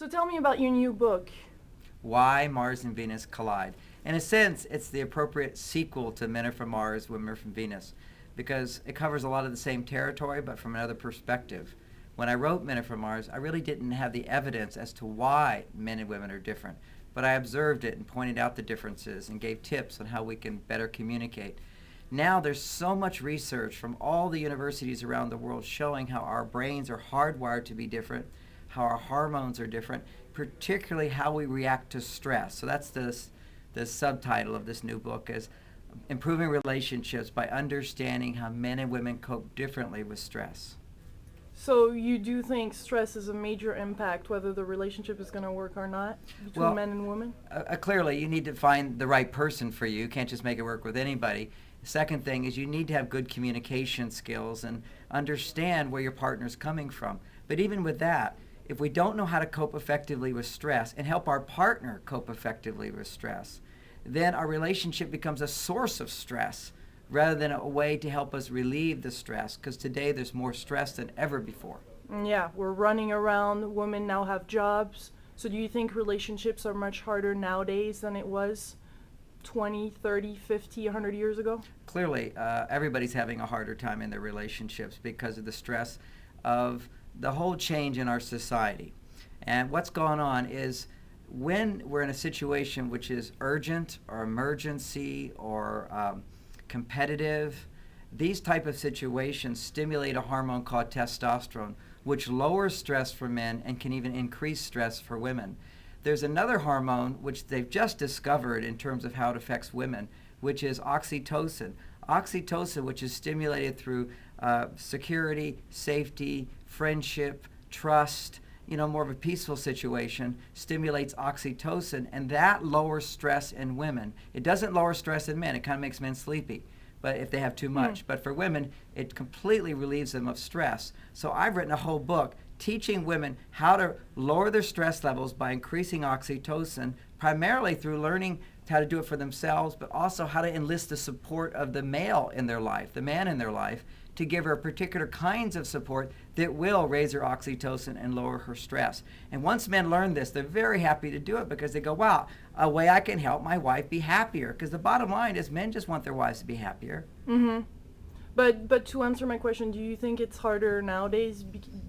So tell me about your new book. Why Mars and Venus Collide. In a sense, it's the appropriate sequel to Men Are From Mars, Women Are From Venus, because it covers a lot of the same territory, but from another perspective. When I wrote Men Are From Mars, I really didn't have the evidence as to why men and women are different, but I observed it and pointed out the differences and gave tips on how we can better communicate. Now there's so much research from all the universities around the world showing how our brains are hardwired to be different, how our hormones are different, particularly how we react to stress. So that's the subtitle of this new book is Improving Relationships by Understanding How Men and Women Cope Differently with Stress. So you do think stress is a major impact whether the relationship is going to work or not between men and women? Clearly, you need to find the right person for you. You can't just make it work with anybody. The second thing is you need to have good communication skills and understand where your partner's coming from. But even with that, if we don't know how to cope effectively with stress and help our partner cope effectively with stress, then our relationship becomes a source of stress rather than a way to help us relieve the stress, because today there's more stress than ever before. Yeah, we're running around. Women now have jobs. So do you think relationships are much harder nowadays than it was 20, 30, 50, 100 years ago? Clearly, everybody's having a harder time in their relationships because of the stress of the whole change in our society. And what's going on is when we're in a situation which is urgent or emergency or competitive, these type of situations stimulate a hormone called testosterone, which lowers stress for men and can even increase stress for women. There's another hormone which they've just discovered in terms of how it affects women, which is oxytocin. Oxytocin, which is stimulated through security, safety, friendship, trust, more of a peaceful situation, stimulates oxytocin, and that lowers stress in women. It doesn't lower stress in men. It kind of makes men sleepy, but if they have too much. But for women, it completely relieves them of stress. So I've written a whole book teaching women how to lower their stress levels by increasing oxytocin, primarily through learning how to do it for themselves, but also how to enlist the support of the male in their life, the man in their life, to give her particular kinds of support that will raise her oxytocin and lower her stress. And once men learn this, they're very happy to do it because they go, wow, a way I can help my wife be happier. Because the bottom line is men just want their wives to be happier. Mm-hmm. But to answer my question, do you think it's harder nowadays?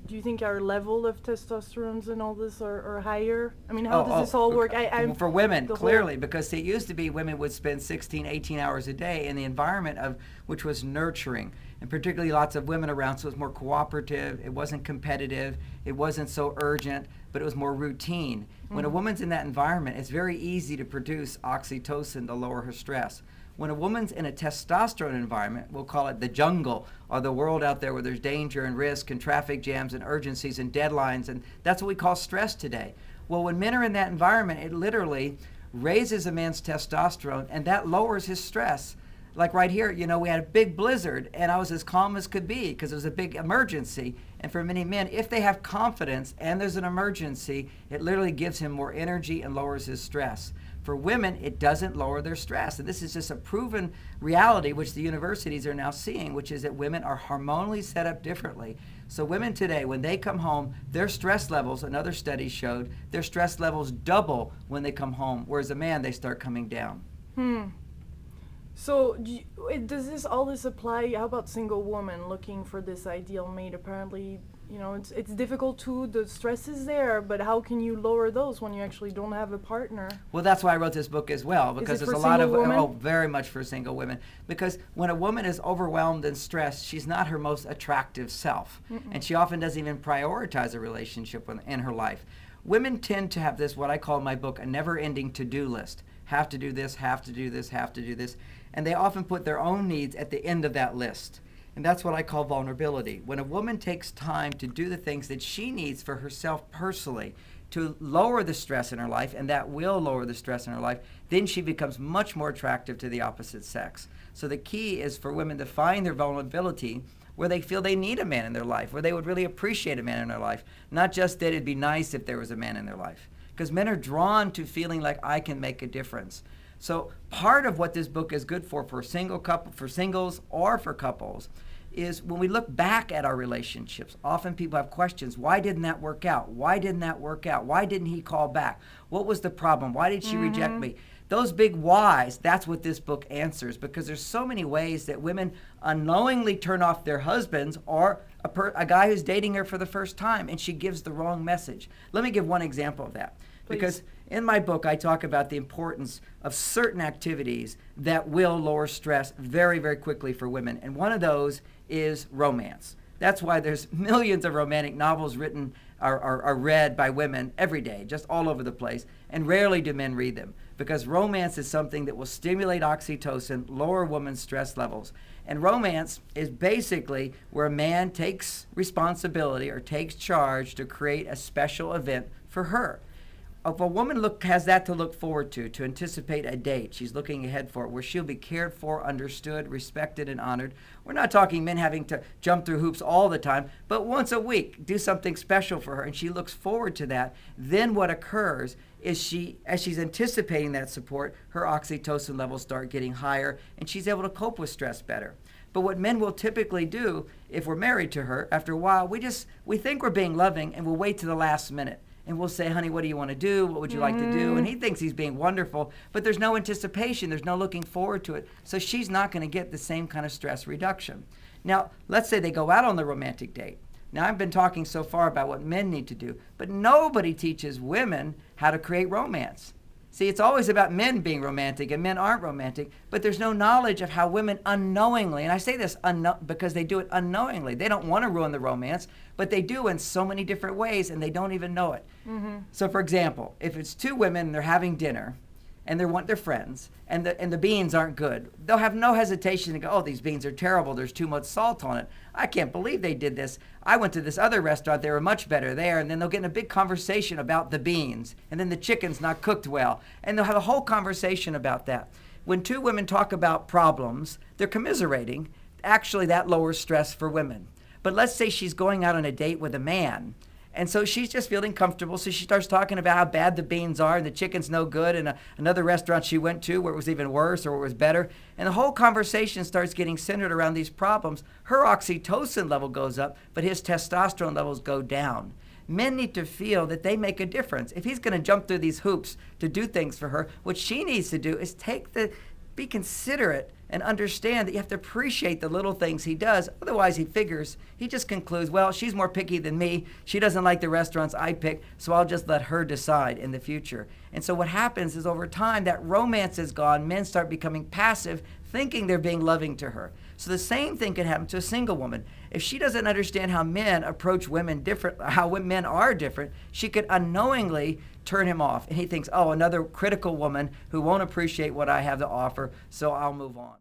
Do you think our level of testosterone and all this are higher? I mean, how does this all work? For women, clearly, because it used to be women would spend 16, 18 hours a day in the environment of which was nurturing, and particularly lots of women around, so it was more cooperative, it wasn't competitive, it wasn't so urgent, but it was more routine. When a woman's in that environment, it's very easy to produce oxytocin to lower her stress. When a woman's in a testosterone environment, we'll call it the jungle, or the world out there where there's danger and risk and traffic jams and urgencies and deadlines, and that's what we call stress today. Well, when men are in that environment, it literally raises a man's testosterone, and that lowers his stress. Like right here, we had a big blizzard, and I was as calm as could be because it was a big emergency. And for many men, if they have confidence and there's an emergency, it literally gives him more energy and lowers his stress. For women, it doesn't lower their stress. And this is just a proven reality, which the universities are now seeing, which is that women are hormonally set up differently. So women today, when they come home, their stress levels, another study showed, their stress levels double when they come home, whereas a man, they start coming down. So does all this apply? How about single women looking for this ideal mate? Apparently, it's difficult too. The stress is there, but how can you lower those when you actually don't have a partner? Well, that's why I wrote this book as well, because there's a lot of very much for single women. Because when a woman is overwhelmed and stressed, she's not her most attractive self, and she often doesn't even prioritize a relationship in her life. Women tend to have this, what I call in my book, a never-ending to-do list. Have to do this, have to do this, have to do this. And they often put their own needs at the end of that list. And that's what I call vulnerability. When a woman takes time to do the things that she needs for herself personally to lower the stress in her life, and that will lower the stress in her life, then she becomes much more attractive to the opposite sex. So the key is for women to find their vulnerability where they feel they need a man in their life, where they would really appreciate a man in their life, not just that it'd be nice if there was a man in their life. Because men are drawn to feeling like I can make a difference. So part of what this book is good for single couple, for singles or for couples, is when we look back at our relationships, often people have questions. Why didn't that work out? Why didn't that work out? Why didn't he call back? What was the problem? Why did she reject me? Those big whys, that's what this book answers, because there's so many ways that women unknowingly turn off their husbands or a guy who's dating her for the first time, and she gives the wrong message. Let me give one example of that. Please. Because in my book, I talk about the importance of certain activities that will lower stress very, very quickly for women. And one of those is romance. That's why there's millions of romantic novels written are read by women every day, just all over the place. And rarely do men read them, because romance is something that will stimulate oxytocin, lower women's stress levels. And romance is basically where a man takes responsibility or takes charge to create a special event for her. If a woman has that to look forward to anticipate a date, she's looking ahead for it, where she'll be cared for, understood, respected, and honored. We're not talking men having to jump through hoops all the time, but once a week, do something special for her, and she looks forward to that. Then what occurs is as she's anticipating that support, her oxytocin levels start getting higher, and she's able to cope with stress better. But what men will typically do, if we're married to her, after a while, we think we're being loving, and we'll wait to the last minute. And we'll say, honey, what do you want to do? What would you like to do? And he thinks he's being wonderful, but there's no anticipation. There's no looking forward to it. So she's not going to get the same kind of stress reduction. Now, let's say they go out on the romantic date. Now, I've been talking so far about what men need to do, but nobody teaches women how to create romance. See, it's always about men being romantic, and men aren't romantic, but there's no knowledge of how women unknowingly, and I say this because they do it unknowingly. They don't want to ruin the romance, but they do in so many different ways, and they don't even know it. So, for example, if it's two women and they're having dinner, and they're friends, and the beans aren't good, they'll have no hesitation to go, oh, these beans are terrible, there's too much salt on it. I can't believe they did this. I went to this other restaurant, they were much better there. And then they'll get in a big conversation about the beans, and then the chicken's not cooked well, and they'll have a whole conversation about that. When two women talk about problems, they're commiserating. Actually, that lowers stress for women. But let's say she's going out on a date with a man, and so she's just feeling comfortable, so she starts talking about how bad the beans are and the chicken's no good, and another restaurant she went to where it was even worse or where it was better. And the whole conversation starts getting centered around these problems. Her oxytocin level goes up, but his testosterone levels go down. Men need to feel that they make a difference. If he's going to jump through these hoops to do things for her, what she needs to do is be considerate and understand that you have to appreciate the little things he does. Otherwise, he just concludes, well, she's more picky than me. She doesn't like the restaurants I pick, so I'll just let her decide in the future. And so what happens is over time, that romance is gone. Men start becoming passive, thinking they're being loving to her. So the same thing can happen to a single woman. If she doesn't understand how men approach women different, how men are different, she could unknowingly turn him off. And he thinks, oh, another critical woman who won't appreciate what I have to offer, so I'll move on.